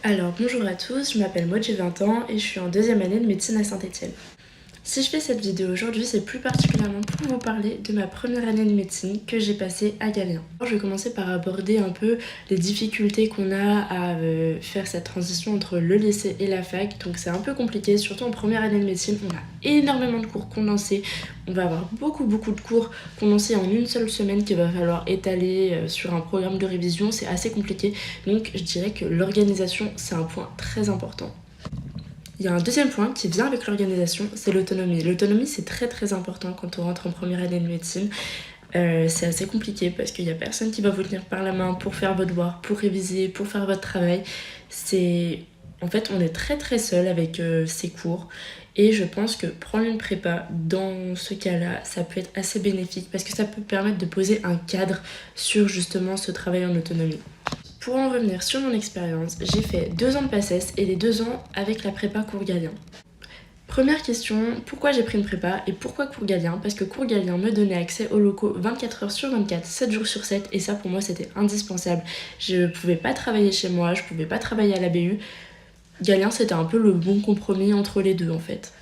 Alors bonjour à tous, je m'appelle Maud, j'ai 20 ans et je suis en deuxième année de médecine à Saint-Étienne. Si je fais cette vidéo aujourd'hui, c'est plus particulièrement pour vous parler de ma première année de médecine que j'ai passée à Galien. Je vais commencer par aborder un peu les difficultés qu'on a à faire cette transition entre le lycée et la fac. Donc c'est un peu compliqué, surtout en première année de médecine, on a énormément de cours condensés. On va avoir beaucoup de cours condensés en une seule semaine qu'il va falloir étaler sur un programme de révision. C'est assez compliqué, donc je dirais que l'organisation c'est un point très important. Il y a un deuxième point qui vient avec l'organisation, c'est l'autonomie. L'autonomie, c'est très important quand on rentre en première année de médecine. C'est assez compliqué parce qu'il n'y a personne qui va vous tenir par la main pour faire vos devoirs, pour réviser, pour faire votre travail. En fait, on est très seul avec ces cours. Et je pense que prendre une prépa dans ce cas-là, ça peut être assez bénéfique parce que ça peut permettre de poser un cadre sur justement ce travail en autonomie. Pour en revenir sur mon expérience, j'ai fait 2 ans de PACES et les 2 ans avec la prépa Cours Galien. Première question, pourquoi j'ai pris une prépa et pourquoi Cours Galien? Parce que Cours Galien me donnait accès aux locaux 24 heures sur 24, 7 jours sur 7 et ça pour moi c'était indispensable. Je pouvais pas travailler chez moi, je pouvais pas travailler à la BU. Galien c'était un peu le bon compromis entre les deux en fait.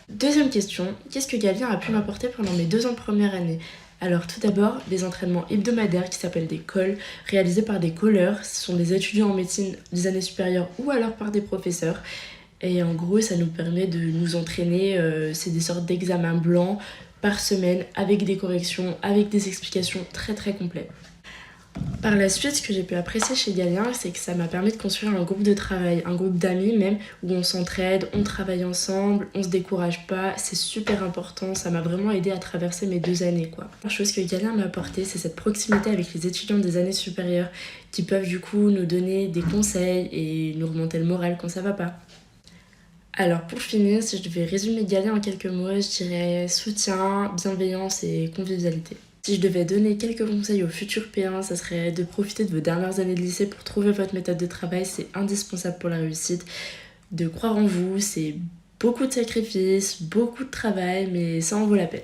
Deuxième question, qu'est-ce que Galien a pu m'apporter pendant mes 2 ans de première année? Alors tout d'abord, des entraînements hebdomadaires qui s'appellent des cols, réalisés par des colleurs. Ce sont des étudiants en médecine des années supérieures ou alors par des professeurs. Et en gros, ça nous permet de nous entraîner, c'est des sortes d'examens blancs par semaine avec des corrections, avec des explications très complètes. Par la suite, ce que j'ai pu apprécier chez Galien, c'est que ça m'a permis de construire un groupe de travail, un groupe d'amis même, où on s'entraide, on travaille ensemble, on se décourage pas, c'est super important, ça m'a vraiment aidé à traverser mes 2 années quoi. La chose que Galien m'a apporté, c'est cette proximité avec les étudiants des années supérieures qui peuvent du coup nous donner des conseils et nous remonter le moral quand ça va pas. Alors pour finir, si je devais résumer Galien en quelques mots, je dirais soutien, bienveillance et convivialité. Si je devais donner quelques conseils aux futurs P1, ça serait de profiter de vos dernières années de lycée pour trouver votre méthode de travail, c'est indispensable pour la réussite. De croire en vous, c'est beaucoup de sacrifices, beaucoup de travail, mais ça en vaut la peine.